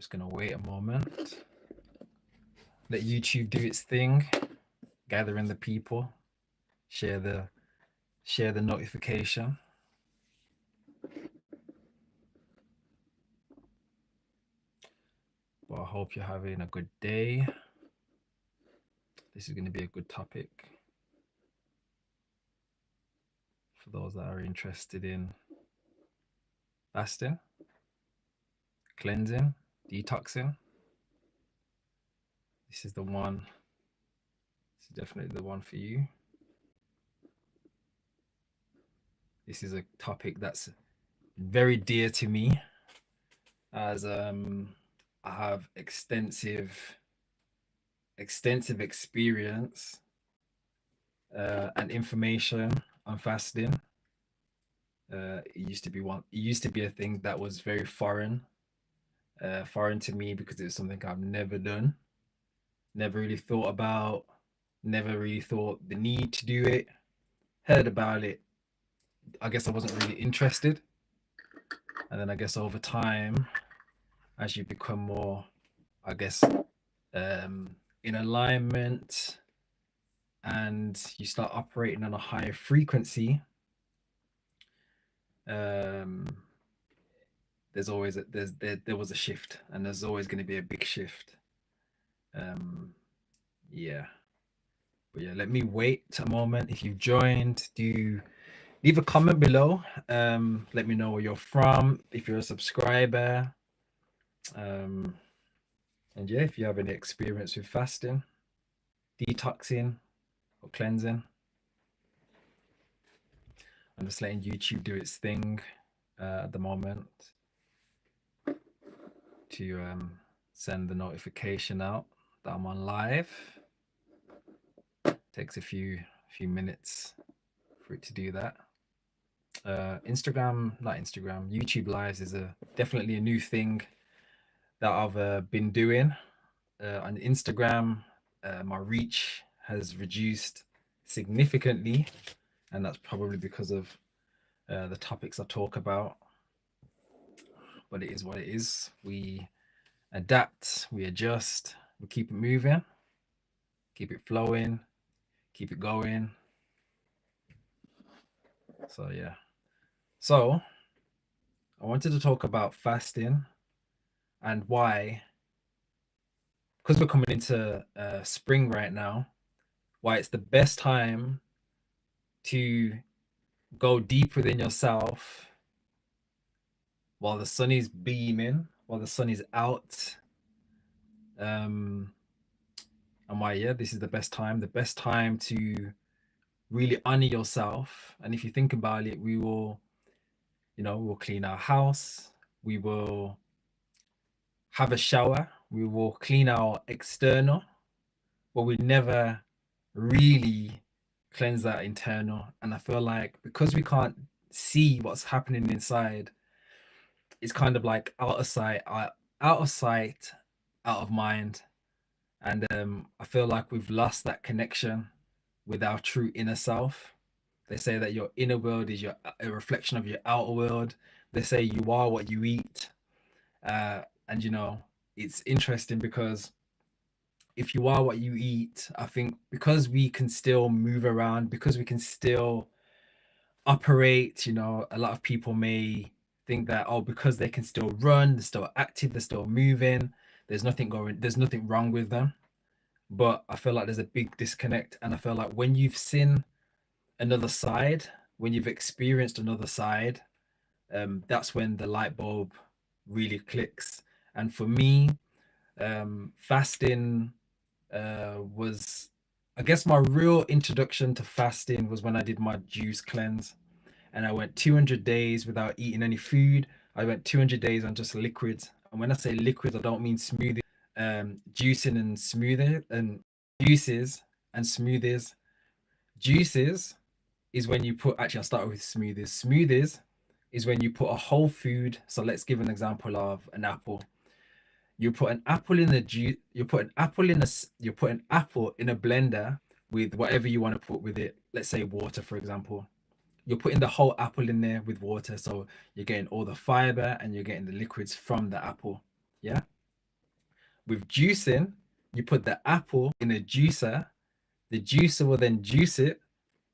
Just gonna wait a moment. Let YouTube do its thing, gathering the people, share the notification. But I hope you're having a good day. This is going to be a good topic for those that are interested in fasting, cleansing, detoxing. This is the one. This is definitely the one for you. This is a topic that's very dear to me, as I have extensive experience and information on fasting. It used to be a thing that was very foreign to me, because it was something I've never done, never really thought about, never really thought the need to do it. Heard about it, I guess I wasn't really interested. And then I guess over time, as you become more, I guess, in alignment, and you start operating on a higher frequency, there was a shift, and there's always going to be a big shift. Yeah. But yeah, let me wait a moment. If you've joined, do leave a comment below. Let me know where you're from, if you're a subscriber. And yeah, if you have any experience with fasting, detoxing, or cleansing. I'm just letting YouTube do its thing at the moment to send the notification out that I'm on live. Takes a few minutes for it to do that. YouTube lives is definitely a new thing that I've been doing on Instagram. My reach has reduced significantly, and that's probably because of the topics I talk about. But it is what it is. We adapt, we adjust, we keep it moving, keep it flowing, keep it going. So yeah. So I wanted to talk about fasting and why, because we're coming into spring right now, why it's the best time to go deep within yourself while the sun is beaming, while the sun is out. And why, yeah, this is the best time to really honor yourself. And if you think about it, we'll clean our house, we will have a shower, we will clean our external, but we never really cleanse that internal. And I feel like because we can't see what's happening inside, it's kind of like out of sight, out of mind. And I feel like we've lost that connection with our true inner self. They say that your inner world is a reflection of your outer world. They say you are what you eat. And it's interesting, because if you are what you eat, I think because we can still move around, because we can still operate, a lot of people may think that, oh, because they can still run, they're still active, they're still moving, there's nothing wrong with them. But I feel like there's a big disconnect. And I feel like when you've seen another side, when you've experienced another side, that's when the light bulb really clicks. And for me, fasting was, I guess, my real introduction to fasting was when I did my juice cleanse, and I went 200 days without eating any food. I went 200 days on just liquids. And when I say liquids, I don't mean smoothie, juicing and smoothie, and juices and smoothies. Juices is when you put, actually I'll start with smoothies. Smoothies is when you put a whole food. So let's give an example of an apple. You put an apple in a juice, you put an apple in a blender with whatever you want to put with it. Let's say water, for example. You're putting the whole apple in there with water, so you're getting all the fiber and you're getting the liquids from the apple. Yeah. With juicing, you put the apple in a juicer, the juicer will then juice it,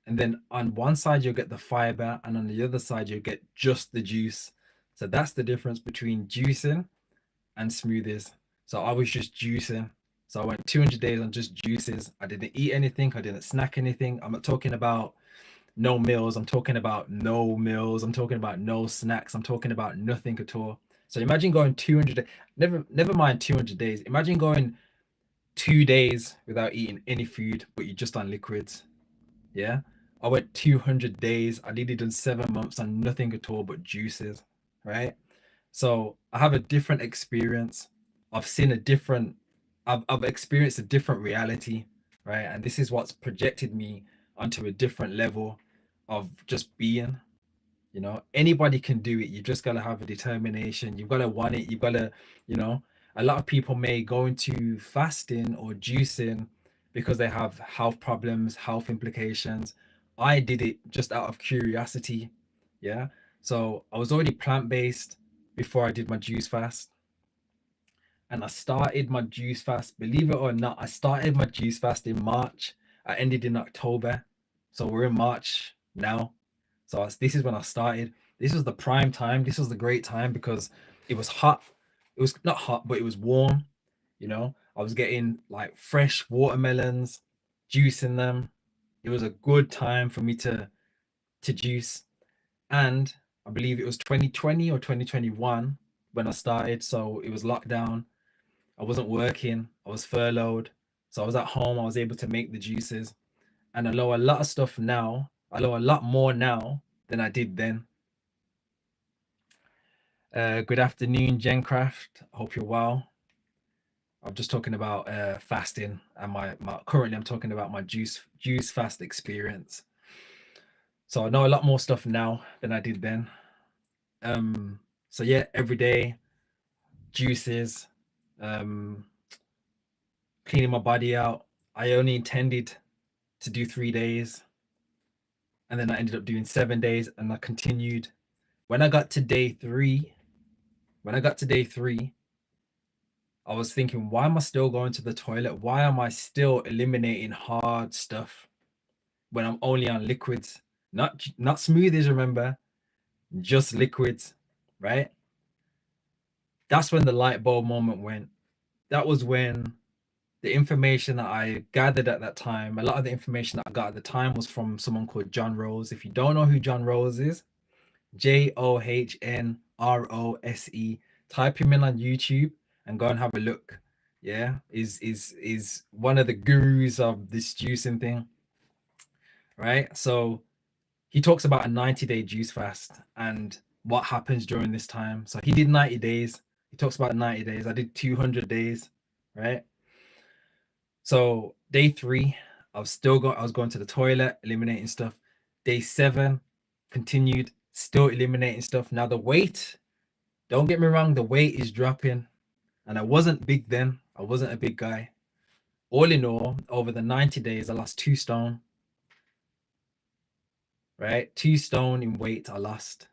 and then on one side you'll get the fiber, and on the other side you'll get just the juice. So that's the difference between juicing and smoothies. So I was just juicing. So I went 200 days on just juices. I didn't eat anything. I didn't snack anything. I'm not talking about no meals. I'm talking about no meals. I'm talking about no snacks. I'm talking about nothing at all. So imagine going 200, never mind 200 days. Imagine going 2 days without eating any food, but you're just on liquids. Yeah. I went 200 days. I nearly done 7 months on nothing at all but juices. Right. So I have a different experience. I've seen a different, I've experienced a different reality, right? And this is what's projected me onto a different level of just being. Anybody can do it. You just gotta have a determination. You've gotta want it. You've gotta, you know, a lot of people may go into fasting or juicing because they have health problems, health implications. I did it just out of curiosity. Yeah. So I was already plant-based before I did my juice fast. And I started my juice fast. Believe it or not, I started my juice fast in March. I ended in October. So we're in March now. So this is when I started. This was the prime time. This was the great time because it was hot. It was not hot, but it was warm. I was getting like fresh watermelons, juicing them. It was a good time for me to juice. And I believe it was 2020 or 2021 when I started. So it was lockdown. I wasn't working. I was furloughed. So I was at home. I was able to make the juices. And I know a lot of stuff now. I know a lot more now than I did then. Good afternoon, Gencraft. Hope you're well. I'm just talking about fasting and my currently I'm talking about my juice fast experience. So I know a lot more stuff now than I did then. So yeah, every day juices, cleaning my body out. I only intended to do 3 days, and then I ended up doing 7 days, and I continued. When I got to day three, I was thinking, why am I still going to the toilet? Why am I still eliminating hard stuff when I'm only on liquids? Not smoothies, remember, just liquids, right? That's when the light bulb moment went. That was when the information that I gathered at that time, a lot of the information that I got at the time was from someone called John Rose. If you don't know who John Rose is, JOHNROSE. Type him in on YouTube and go and have a look. Yeah, is one of the gurus of this juicing thing, right? So he talks about a 90-day juice fast and what happens during this time. So he did 90 days. He talks about 90 days. I did 200 days, right? So day 3, I was going to the toilet, eliminating stuff. Day 7, continued, still eliminating stuff. Now the weight, don't get me wrong, the weight is dropping. And I wasn't big then. I wasn't a big guy. All in all, over the 90 days, I lost 2 stone. Right? 2 stone in weight I lost.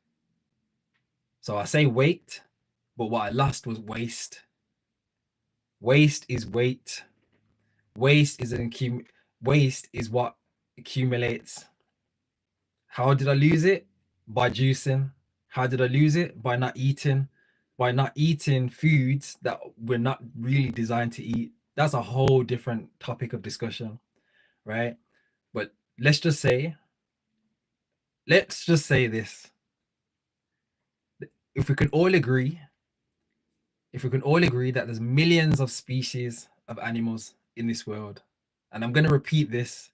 So I say weight, but what I lost was waste. Waste is weight. Waste is what accumulates. How did I lose it? By juicing. How did I lose it? By not eating foods that we're not really designed to eat. That's a whole different topic of discussion, right? But let's just say this. If we can all agree that there's millions of species of animals in this world, and I'm going to repeat this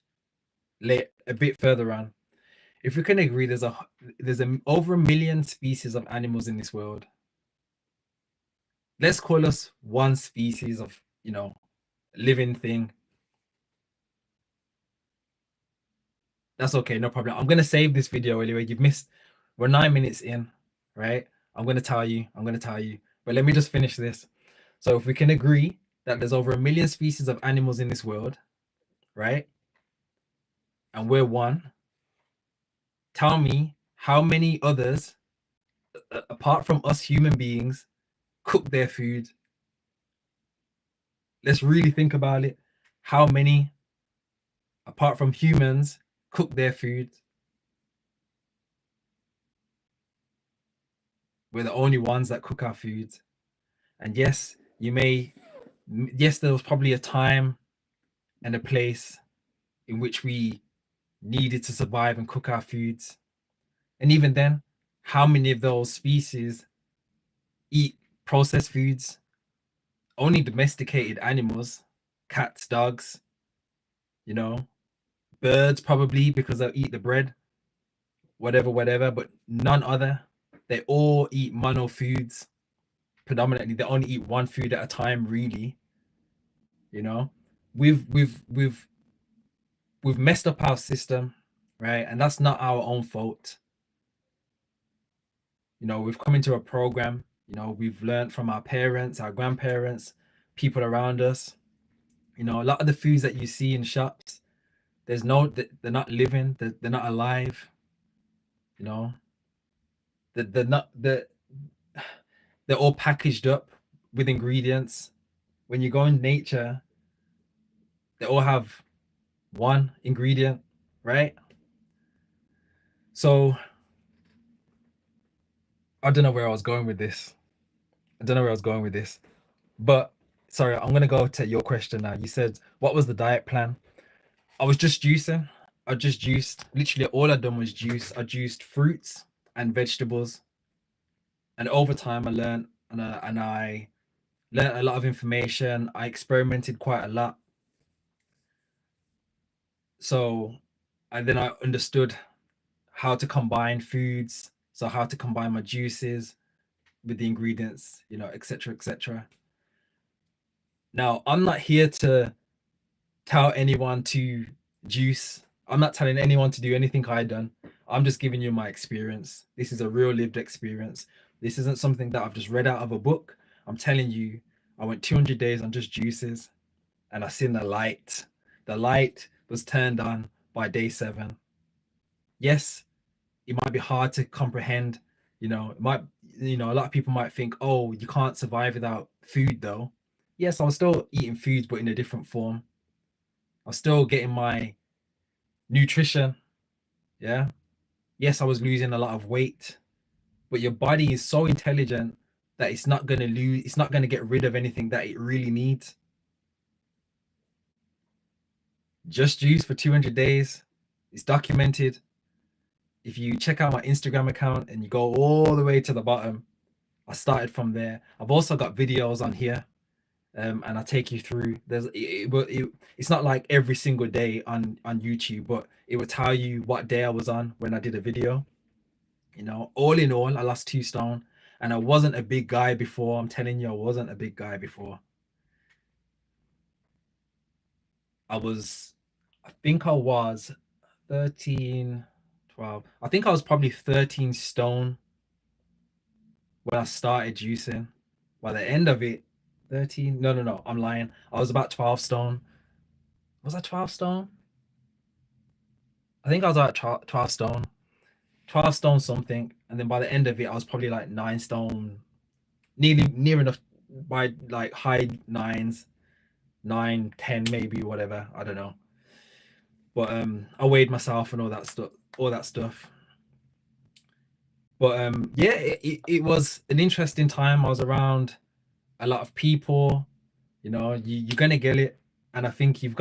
a bit further on. If we can agree there's over 1 million species of animals in this world, let's call us one species of, living thing. That's okay, no problem. I'm gonna save this video anyway. We're 9 minutes in, right? I'm gonna tell you, but let me just finish this. So if we can agree that there's over 1 million species of animals in this world, right? And we're one, tell me how many others, apart from us human beings, cook their food. let's really think about it. How many, apart from humans, cook their food? We're the only ones that cook our food. And yes, yes, there was probably a time and a place in which we needed to survive and cook our foods. And even then, how many of those species eat processed foods? Only domesticated animals, cats, dogs, you know, birds probably because they'll eat the bread, whatever, whatever, but none other. They all eat mono foods predominantly. They only eat one food at a time, really. You know, we've we've we've we've messed up our system, right? And that's not our own fault. You know, we've come into a program. You know, we've learned from our parents, our grandparents, people around us. You know, a lot of the foods that you see in shops, they're not living, they're not alive. You know, they're not they're all packaged up with ingredients. When you go in nature, they all have one ingredient, right? So I don't know where I was going with this. I don't know where I was going with this. But sorry, I'm gonna go to your question now. You said what was the diet plan? I was just juicing. I just juiced. Literally all I done was juice. I juiced fruits and vegetables. And over time I learned and I learned a lot of information. I experimented quite a lot. So and then I understood how to combine foods, so how to combine my juices with the ingredients, you know, etc. etc. Now, I'm not here to tell anyone to juice. I'm not telling anyone to do anything I done. I'm just giving you my experience. This is a real lived experience. This isn't something that I've just read out of a book. I'm telling you, I went 200 days on just juices and I seen the light. The light was turned on by day 7. Yes, it might be hard to comprehend. You know, it might, you know, a lot of people might think, oh, you can't survive without food though. Yes, I was still eating foods, but in a different form. I was still getting my nutrition. Yeah. Yes, I was losing a lot of weight, but your body is so intelligent that it's not gonna get rid of anything that it really needs. Just juice for 200 days. It's documented. If you check out my Instagram account and you go all the way to the bottom, I started from there. I've also got videos on here, and I take you through. It's not like every single day on YouTube, but it will tell you what day I was on when I did a video. You know, all in all, I lost 2 stone, and I wasn't a big guy before. I'm telling you, I wasn't a big guy before. I was, I think I was 13, 12. I think I was probably 13 stone when I started juicing. By the end of it, 13. No, no, no. I'm lying. I was about 12 stone. Was I 12 stone? I think I was about 12 stone. 12 stone something. And then by the end of it, I was probably like 9 stone, nearly near enough by like high nines, 9, 10, maybe, whatever. I don't know. But I weighed myself and all that stuff. But yeah, it was an interesting time. I was around a lot of people. You know, you're gonna get it. And I think you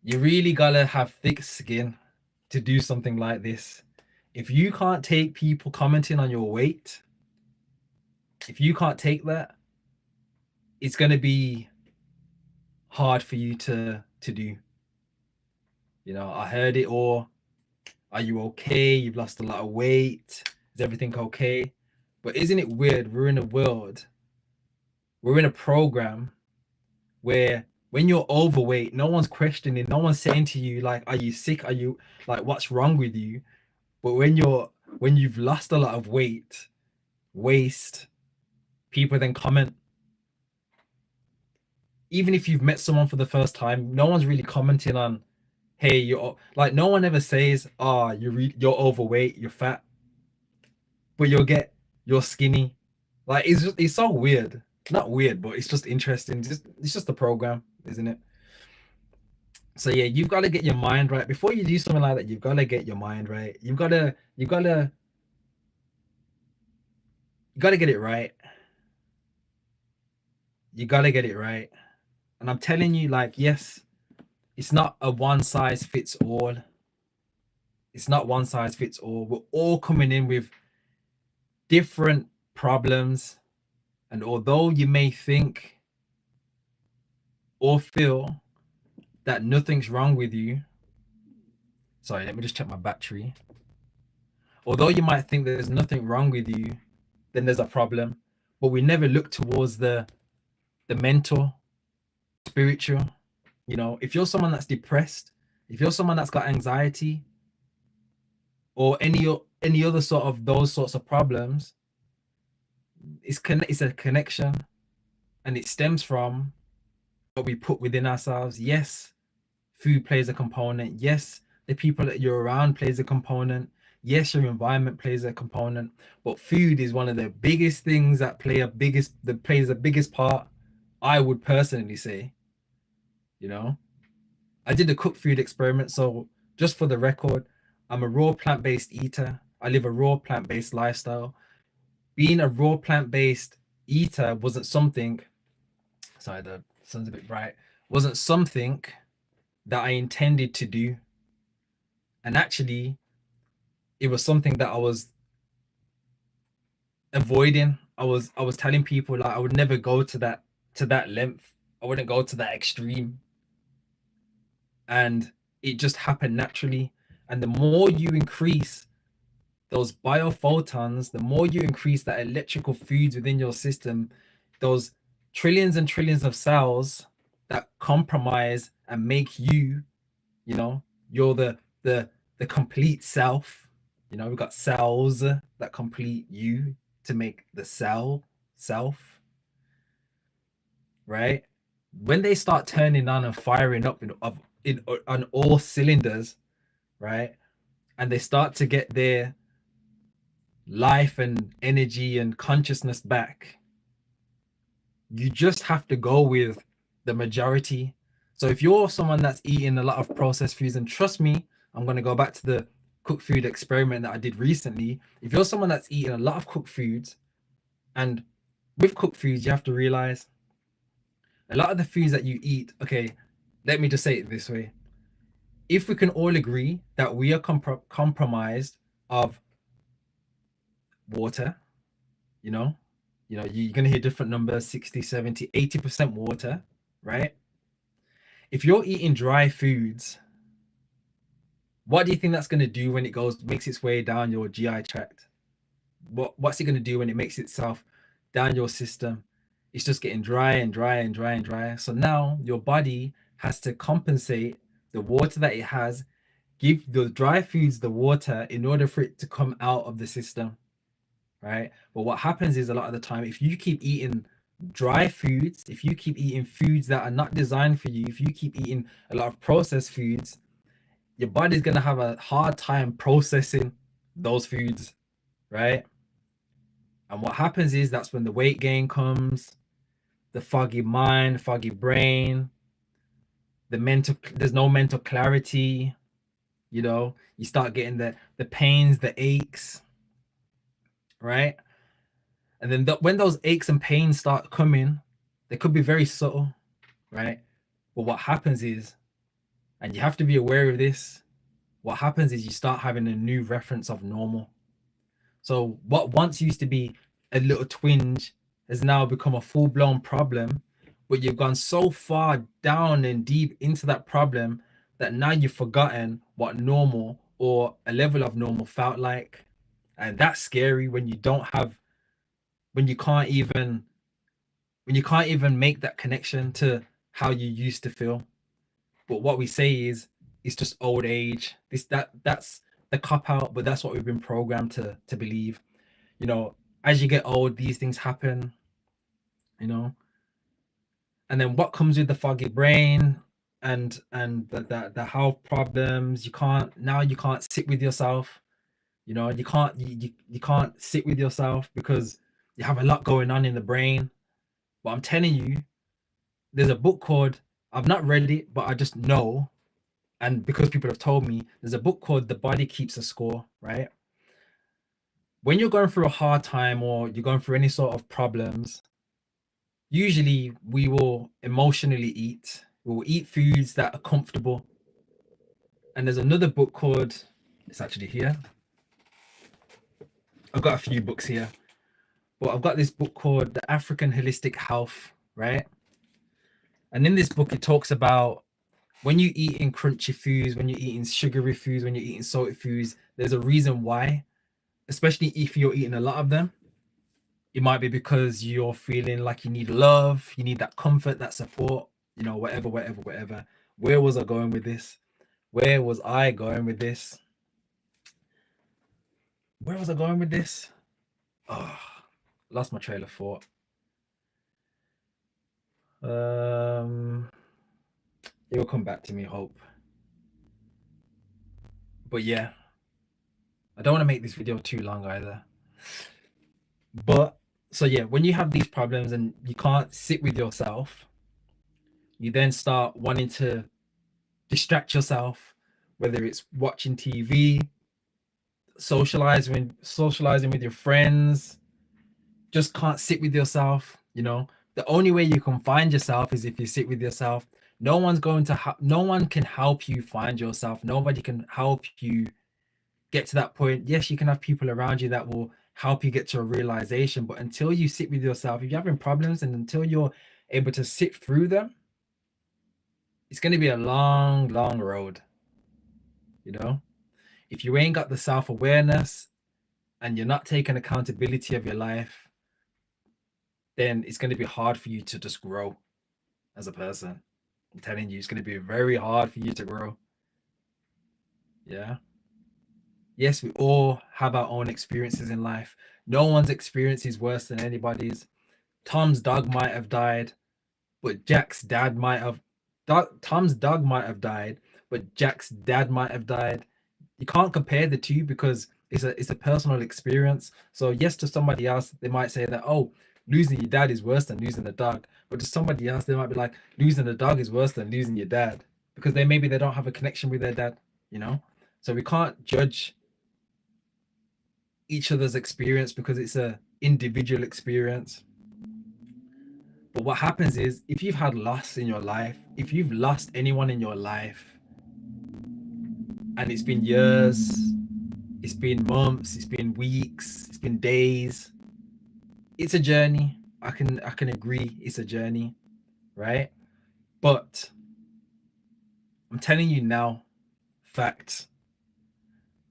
really gotta have thick skin to do something like this. If you can't take people commenting on your weight, if you can't take that, it's gonna be hard for you to do. You know, I heard it all. Are you okay? You've lost a lot of weight. Is everything okay? But isn't it weird? We're in a program where when you're overweight, no one's questioning, no one's saying to you, like, are you sick? Are you like, what's wrong with you? But when you've lost a lot of weight, waste, people then comment. Even if you've met someone for the first time, no one's really commenting on, hey, you're like, no one ever says, oh, you're overweight, you're fat, but you'll get you're skinny. Like it's so weird. not weird, but it's just interesting. It's just a program, isn't it? So yeah, you've got to get your mind right before you do something like that. You've got to get your mind right. You got to get it right. You got to get it right. And I'm telling you, like, yes, it's not a one size fits all. It's not one size fits all. We're all coming in with different problems. And although you may think or feel that nothing's wrong with you, sorry, let me just check my battery. Although you might think there's nothing wrong with you, then there's a problem. But we never look towards the mental, spiritual. You know, if you're someone that's depressed, if you're someone that's got anxiety, or any other sort of those sorts of problems, it's a connection, and it stems from what we put within ourselves. Yes, food plays a component. Yes, the people that you're around plays a component. Yes, your environment plays a component, but food is one of the biggest things that plays the biggest part. I would personally say, you know, I did a cooked food experiment. So just for the record, I'm a raw plant-based eater. I live a raw plant-based lifestyle. Being a raw plant-based eater wasn't something. Sorry, the sun's a bit bright. Wasn't something that I intended to do, and actually, it was something that I was avoiding. I was telling people like I would never go to that length. I wouldn't go to that extreme, and it just happened naturally. And the more you increase those biophotons, the more you increase that electrical foods within your system, those trillions and trillions of cells that compromise and make you, you know, you're the complete self. You know, we've got cells that complete you to make the self, right? When they start turning on and firing up in on all cylinders, right? And they start to get their life and energy and consciousness back, you just have to go with the majority. So if you're someone that's eating a lot of processed foods, and trust me, I'm going to go back to the cooked food experiment that I did recently. If you're someone that's eating a lot of cooked foods, and with cooked foods, you have to realize a lot of the foods that you eat, okay, let me just say it this way. If we can all agree that we are compromised of water, you know, you're going to hear different numbers, 60, 70, 80% water, right? If you're eating dry foods, what do you think that's going to do when it makes its way down your GI tract? What's it going to do when it makes itself down your system? It's just getting dry and dry and dry and dry. So now your body has to compensate the water that it has, give the dry foods the water in order for it to come out of the system, right? But what happens is a lot of the time, if you keep eating dry foods, if you keep eating foods that are not designed for you, if you keep eating a lot of processed foods, your body's going to have a hard time processing those foods, right? And what happens is that's when the weight gain comes, the foggy mind, foggy brain, there's no mental clarity, you know, you start getting the pains, the aches, right? And then when those aches and pains start coming, they could be very subtle, right? But what happens is, and you have to be aware of this, what happens is you start having a new reference of normal. So what once used to be a little twinge has now become a full-blown problem, but you've gone so far down and deep into that problem that now you've forgotten what normal or a level of normal felt like. And that's scary when you don't have, when you can't even make that connection to how you used to feel. But what we say is it's just old age. That's the cop out, but that's what we've been programmed to believe. You know, as you get old, these things happen, you know. And then what comes with the foggy brain and the health problems, you can't sit with yourself. You know, you can't sit with yourself because you have a lot going on in the brain. But I'm telling you, there's a book called, I've not read it, but I just know, and because people have told me, there's a book called The Body Keeps a Score, right? When you're going through a hard time or you're going through any sort of problems, usually we will emotionally eat. We will eat foods that are comfortable. And there's another book called, it's actually here. I've got a few books here, but I've got this book called The African Holistic Health, right? And in this book, it talks about when you're eating crunchy foods, when you're eating sugary foods, when you're eating salty foods, there's a reason why, especially if you're eating a lot of them. It might be because you're feeling like you need love, you need that comfort, that support, whatever, whatever, whatever. Where was I going with this? Where was I going with this? Where was I going with this? Oh, lost my trail of thought. It will come back to me, hope. But yeah, I don't want to make this video too long either. But so yeah, when you have these problems and you can't sit with yourself, you then start wanting to distract yourself, whether it's watching TV, socializing with your friends, just can't sit with yourself. The only way you can find yourself is if you sit with yourself. No one's going to no one can help you find yourself. Nobody can help you get to that point. Yes, you can have people around you that will help you get to a realization, but until you sit with yourself, if you're having problems and until you're able to sit through them, it's going to be a long, long road. If you ain't got the self-awareness and you're not taking accountability of your life, then it's going to be hard for you to just grow as a person. I'm telling you, it's going to be very hard for you to grow. Yeah. Yes, we all have our own experiences in life. No one's experience is worse than anybody's. Tom's dog might have died, but Jack's dad might have. Tom's dog might have died, but Jack's dad might have died. You can't compare the two because it's a personal experience. So yes, to somebody else, they might say that, oh, losing your dad is worse than losing a dog. But to somebody else, they might be like, losing a dog is worse than losing your dad, because maybe they don't have a connection with their dad. So we can't judge each other's experience because it's a individual experience. But what happens is, if you've had loss in your life, if you've lost anyone in your life, and it's been years, it's been months, it's been weeks, it's been days, it's a journey. I can agree, it's a journey, right? But I'm telling you now, fact,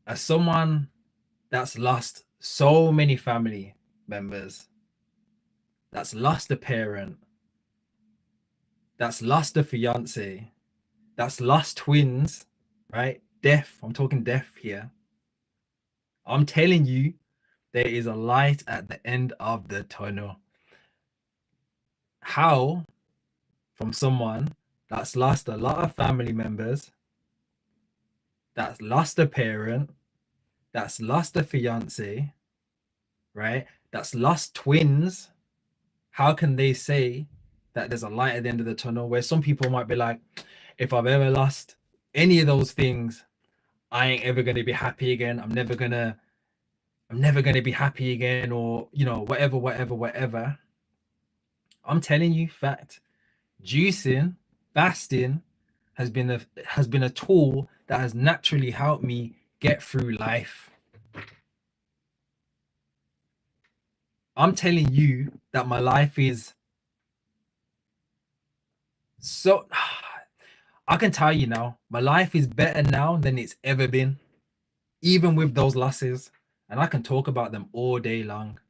as someone that's lost so many family members, that's lost a parent, that's lost a fiance, that's lost twins, right? Death, I'm talking death here. I'm telling you, there is a light at the end of the tunnel. How? From someone that's lost a lot of family members, that's lost a parent, that's lost a fiance, right? That's lost twins. How can they say that there's a light at the end of the tunnel? Where some people might be like, if I've ever lost any of those things, I ain't ever gonna be happy again. I'm never gonna be happy again, or whatever, whatever, whatever. I'm telling you, fact, juicing, fasting has been a tool that has naturally helped me get through life. I'm telling you that my life is so I can tell you now, my life is better now than it's ever been, even with those losses. And I can talk about them all day long,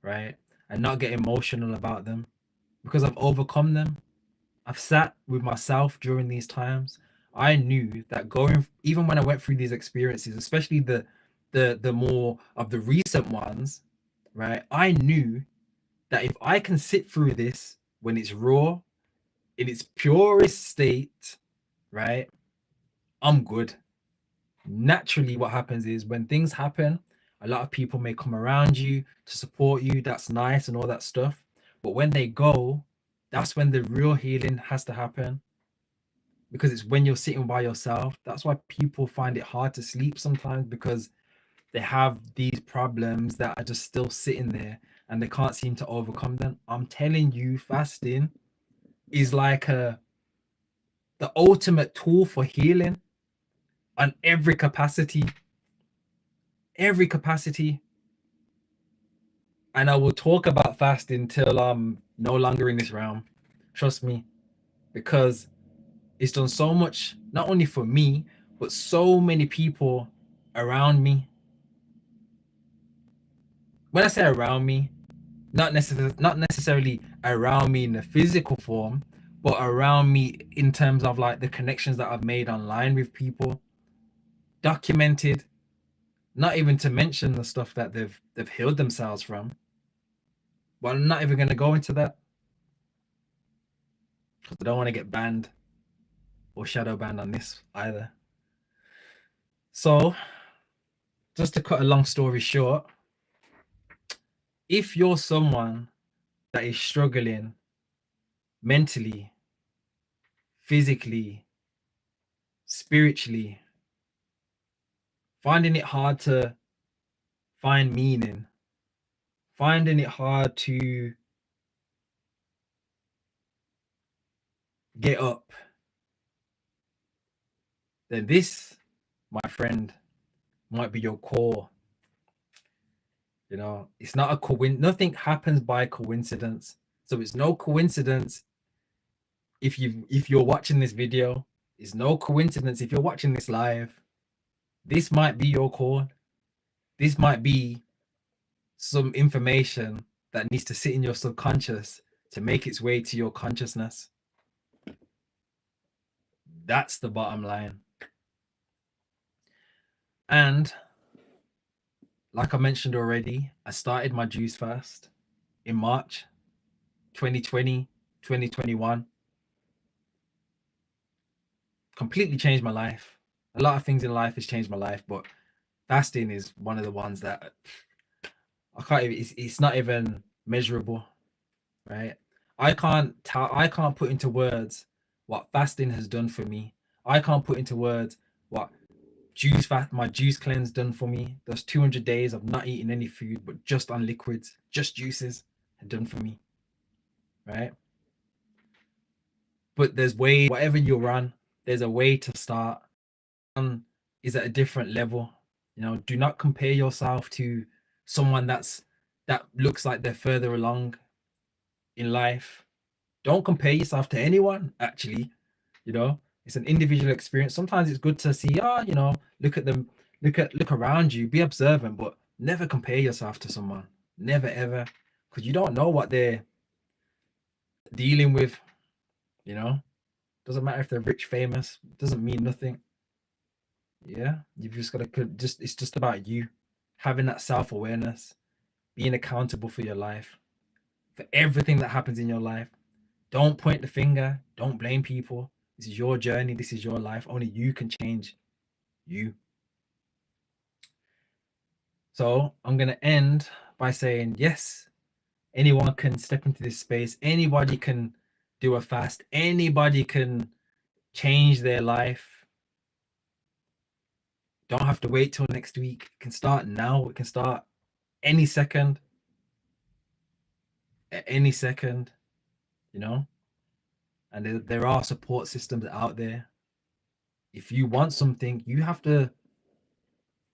right? And not get emotional about them because I've overcome them. I've sat with myself during these times. I knew that even when I went through these experiences, especially the more of the recent ones, right? I knew that if I can sit through this when it's raw, in its purest state, right? I'm good. Naturally, what happens is when things happen, a lot of people may come around you to support you. That's nice and all that stuff. But when they go, that's when the real healing has to happen, because it's when you're sitting by yourself. That's why people find it hard to sleep sometimes, because they have these problems that are just still sitting there and they can't seem to overcome them. I'm telling you, fasting is like the ultimate tool for healing on every capacity. Every capacity. And I will talk about fasting till I'm no longer in this realm. Trust me, because it's done so much, not only for me, but so many people around me. When I say around me, not necessarily around me in the physical form, but around me in terms of like the connections that I've made online with people, documented. Not even to mention the stuff that they've healed themselves from. But I'm not even going to go into that because I don't want to get banned or shadow banned on this either. So, just to cut a long story short, if you're someone that is struggling mentally, physically, spiritually, finding it hard to find meaning, finding it hard to get up, then this, my friend, might be your core. You know, it's not a coincidence. Nothing happens by coincidence. So it's no coincidence if you're watching this video. It's no coincidence if you're watching this live. This might be your core. This might be some information that needs to sit in your subconscious to make its way to your consciousness. That's the bottom line. And like I mentioned already, I started my juice fast in March 2020, 2021. Completely changed my life. A lot of things in life has changed my life, but fasting is one of the ones that I can't even, it's not even measurable, right? I can't put into words what fasting has done for me. I can't put into words what my juice cleanse done for me. Those 200 days of not eating any food but just on liquids, just juices, had done for me, right? But there's ways, whatever you're on, there's a way to start. Is at a different level. You know, do not compare yourself to someone that looks like they're further along in life. Don't compare yourself to anyone, actually. You know, it's an individual experience. Sometimes it's good to see, you know, look at them, look around you, be observant, but never compare yourself to someone. Never ever. Because you don't know what they're dealing with, you know. Doesn't matter if they're rich, famous, doesn't mean nothing. Yeah, you've just got to it's just about you having that self-awareness, being accountable for your life, for everything that happens in your life. Don't point the finger, don't blame people. This is your journey, this is your life. Only you can change you. So I'm going to end by saying, yes, anyone can step into this space. Anybody can do a fast. Anybody can change their life. Don't have to wait till next week. It can start now. It can start any second. At any second, you know. And there are support systems out there. If you want something, you have to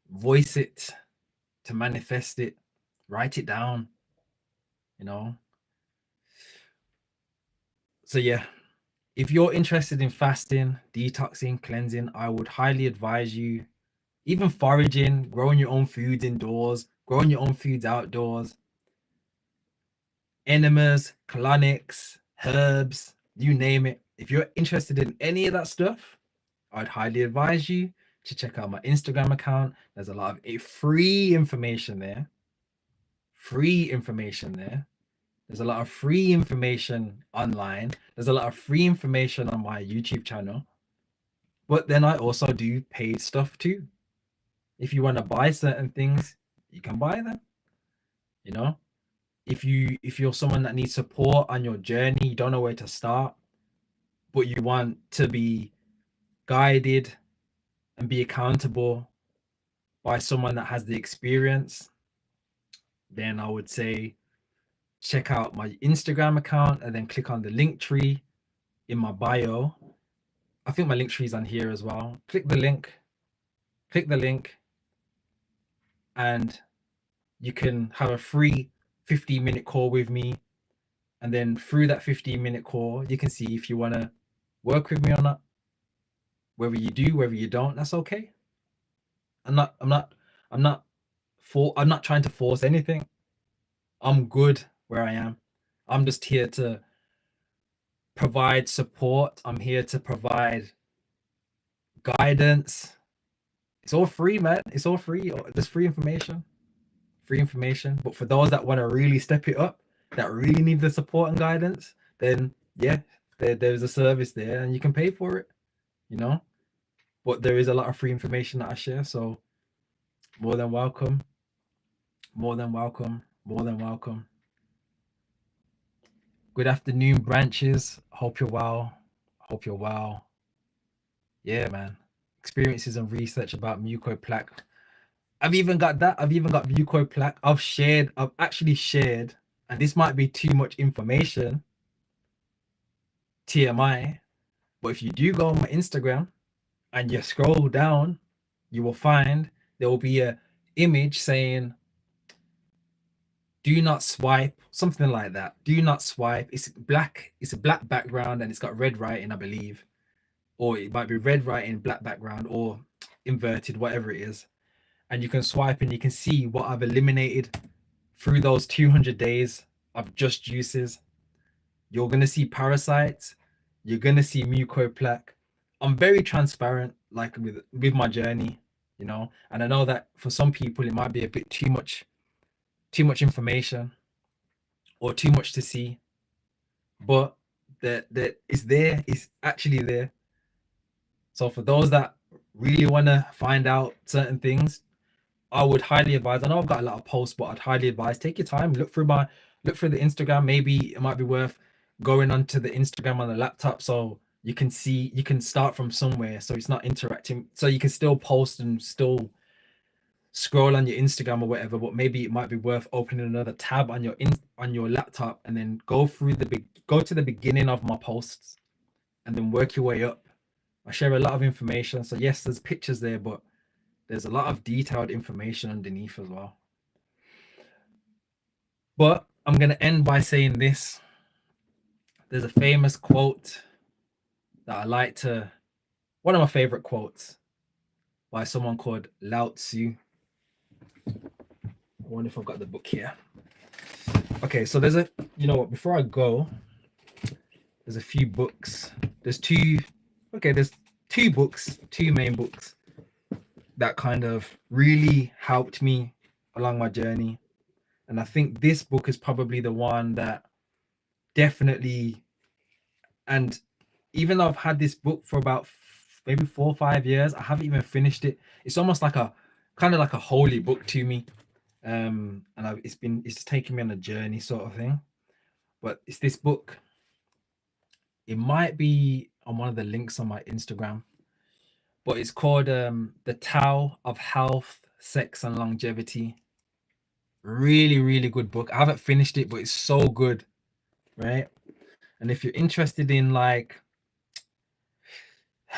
voice it to manifest it. Write it down, you know. So yeah, if you're interested in fasting, detoxing, cleansing, I would highly advise you even foraging, growing your own foods indoors, growing your own foods outdoors, enemas, colonics, herbs, you name it. If you're interested in any of that stuff, I'd highly advise you to check out my Instagram account. There's a lot of free information there. Free information there. There's a lot of free information online. There's a lot of free information on my YouTube channel. But then I also do paid stuff too. If you want to buy certain things, you can buy them, you know? if you're someone that needs support on your journey, you don't know where to start, but you want to be guided and be accountable by someone that has the experience, then I would say check out my Instagram account and then click on the link tree in my bio. I think my link tree is on here as well. Click the link, and you can have a free 15-minute call with me. And then through that 15-minute call, you can see if you want to work with me or not. Whether you do, whether you don't, that's okay. I'm not trying to force anything. I'm good where I am. I'm just here to provide support. I'm here to provide guidance. It's all free, man. It's all free. There's free information. But for those that want to really step it up, that really need the support and guidance, then yeah, there's a service there and you can pay for it, you know. But there is a lot of free information that I share, so more than welcome. Good afternoon, branches. Hope you're well. Yeah, man. Experiences and research about mucoplaque. I've even got mucoplaque. I've actually shared, and this might be too much information, TMI, but if you do go on my Instagram and you scroll down, you will find there will be a image saying do not swipe, something like that. Do not swipe. It's a black background and it's got red writing, I believe. Or it might be red writing, black background, or inverted, whatever it is. And you can swipe and you can see what I've eliminated through those 200 days of just juices. You're going to see parasites. You're going to see mucoplaque. I'm very transparent, like with my journey, you know, and I know that for some people it might be a bit too much information or too much to see, but that is actually there. So for those that really want to find out certain things, I would highly advise. I know I've got a lot of posts, but I'd highly advise take your time, look through the Instagram. Maybe it might be worth going onto the Instagram on the laptop so you can start from somewhere, so it's not interacting, so you can still post and still scroll on your Instagram or whatever, but maybe it might be worth opening another tab on your laptop and then go to the beginning of my posts and then work your way up. I share a lot of information, so yes, there's pictures there, but there's a lot of detailed information underneath as well. But I'm going to end by saying this. There's a famous quote that I like to, one of my favorite quotes by someone called Lao Tzu. I wonder if I've got the book here. Okay, so there's before I go, there's a few books. There's two books, two main books that kind of really helped me along my journey. And I think this book is probably the one that definitely, and even though I've had this book for about maybe 4 or 5 years, I haven't even finished it. It's almost like a holy book to me. And it's taken me on a journey sort of thing. But it's this book. It might be on one of the links on my Instagram, but it's called The Tao of Health, Sex and Longevity. Really, really good book. I haven't finished it, but it's so good, right? And if you're interested in like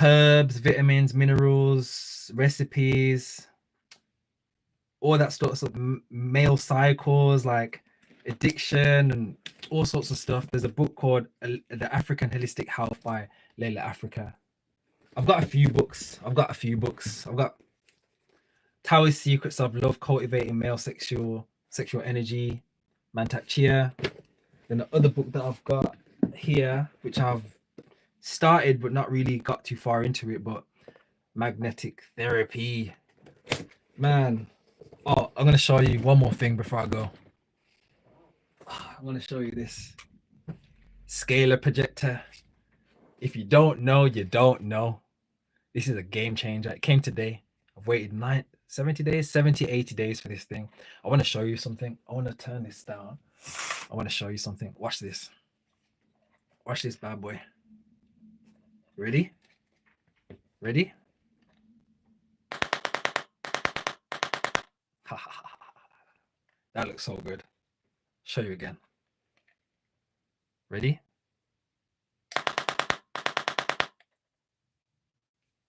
herbs, vitamins, minerals, recipes, all that sorts of male cycles, like addiction and all sorts of stuff, there's a book called The African Holistic Health by Layla Africa. I've got a few books. I've got Taoist Secrets of Love, Cultivating Male Sexual Energy, Mantak Chia. Then the other book that I've got here, which I've started but not really got too far into it, but Magnetic Therapy. Man, oh, I'm going to show you one more thing before I go. I'm going to show you this scalar projector. If you don't know, you don't know. This is a game changer. It came today. I've waited 70 days, 70, 80 days for this thing. I want to show you something. I want to turn this down. I want to show you something. Watch this. Watch this bad boy. Ready? Ready? That looks so good. Show you again. Ready?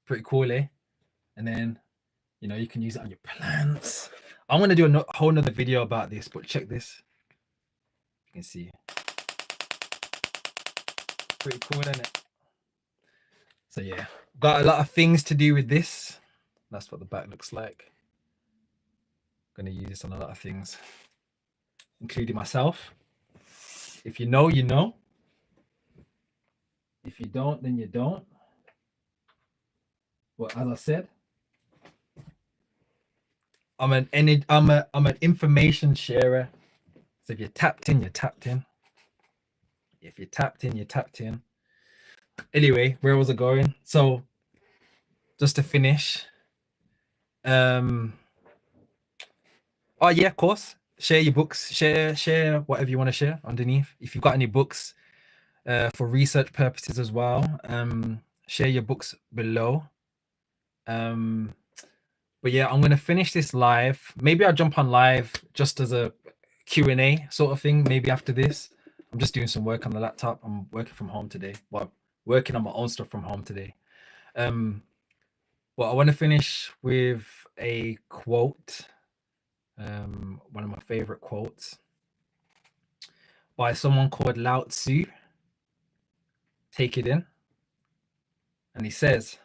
Pretty cool, eh? And then, you know, you can use it on your plants. I'm going to do a whole nother video about this, but check this. You can see. Pretty cool, isn't it? So yeah, got a lot of things to do with this. That's what the back looks like. I'm going to use this on a lot of things, including myself. If you know, you know. If you don't, then you don't. But as I said, I'm an information sharer. So if you're tapped in, you're tapped in. If you're tapped in, you're tapped in. Anyway, where was I going? So just to finish, oh yeah, of course. Share your books, share whatever you want to share underneath. If you've got any books for research purposes as well, share your books below. But yeah, I'm gonna finish this live. Maybe I'll jump on live just as a Q&A sort of thing. Maybe after this, I'm just doing some work on the laptop. I'm working from home today. Well, working on my own stuff from home today. Well, I want to finish with a quote, one of my favorite quotes by someone called Lao Tzu. Take it in. And he says,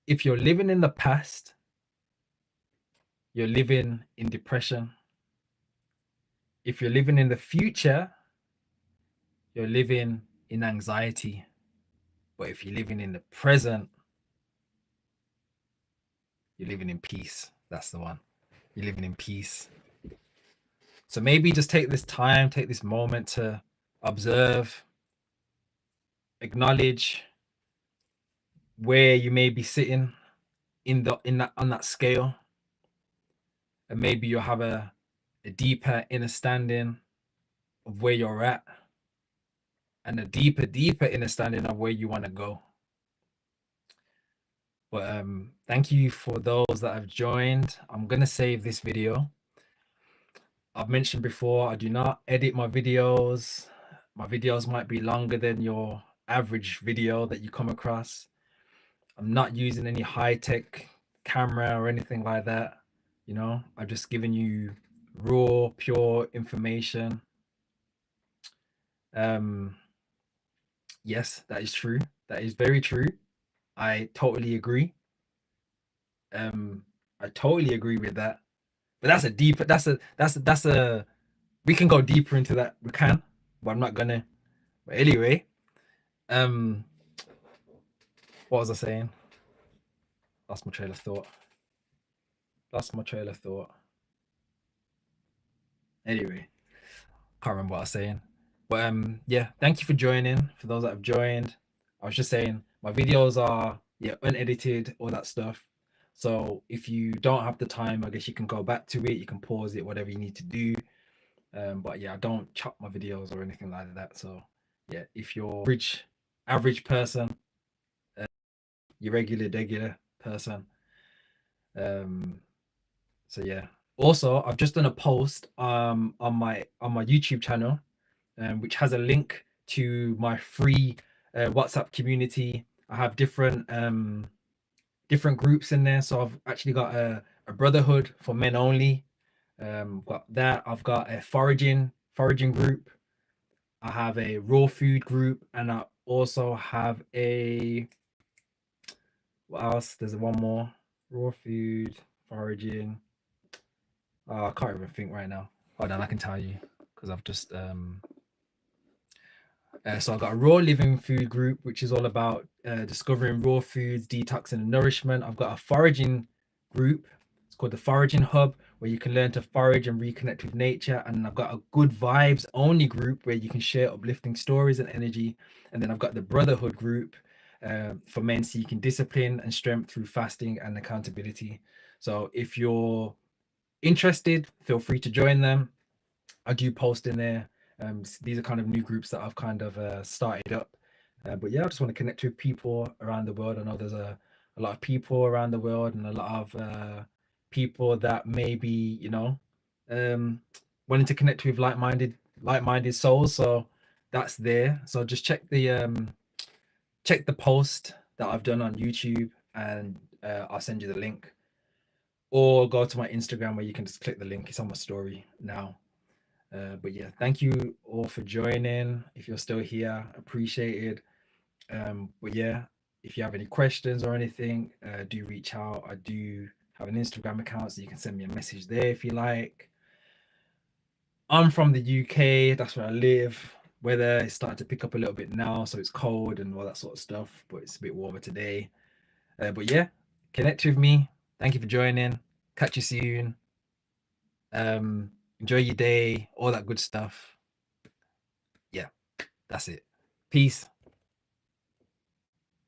if you're living in the past, you're living in depression. If you're living in the future, you're living in anxiety. But if you're living in the present, you're living in peace. That's the one. You're living in peace. So maybe just take this time, take this moment to observe, acknowledge where you may be sitting on that scale. And maybe you'll have a deeper understanding of where you're at, and a deeper understanding of where you want to go. But thank you for those that have joined. I'm gonna save this video. I've mentioned before, I do not edit my videos. My videos might be longer than your average video that you come across. I'm not using any high-tech camera or anything like that. You know, I've just given you raw, pure information. Yes, that is true. That is very true. I totally agree. I totally agree with that. But that's a we can go deeper into that. We can, but I'm not gonna. But anyway, what was I saying? Lost my trail of thought. Anyway, can't remember what I was saying. But yeah, thank you for joining. For those that have joined, I was just saying my videos are unedited, all that stuff. So if you don't have the time, I guess you can go back to it. You can pause it, whatever you need to do. But yeah, I don't chop my videos or anything like that. So yeah, if you're average person, your regular person, so yeah. Also, I've just done a post on my YouTube channel, which has a link to my free WhatsApp community. I have different groups in there. So I've actually got a brotherhood for men only. Got that. I've got a foraging group. I have a raw food group, and I also have a, what else? There's one more. Raw food, foraging. Oh, I can't even think right now. Hold on, I can tell you because I've just so I've got a raw living food group, which is all about discovering raw foods, detoxing and nourishment. I've got a foraging group. It's called the Foraging Hub, where you can learn to forage and reconnect with nature. And I've got a good vibes only group where you can share uplifting stories and energy. And then I've got the Brotherhood group for men seeking discipline and strength through fasting and accountability. So if you're interested, feel free to join them. I do post in there. These are kind of new groups that I've kind of started up. But yeah, I just want to connect with people around the world. I know there's a lot of people around the world and a lot of people that maybe, um, wanting to connect with like-minded souls. So that's there. So just check the post that I've done on YouTube, and I'll send you the link. Or go to my Instagram where you can just click the link. It's on my story now. But yeah, thank you all for joining. If you're still here, appreciated. But yeah, if you have any questions or anything, do reach out. I do have an Instagram account, so you can send me a message there if you like. I'm from the UK, that's where I live. Weather is starting to pick up a little bit now, so it's cold and all that sort of stuff, but it's a bit warmer today. But yeah, connect with me. Thank you for joining. Catch you soon. Enjoy your day, all that good stuff. Yeah, that's it. Peace.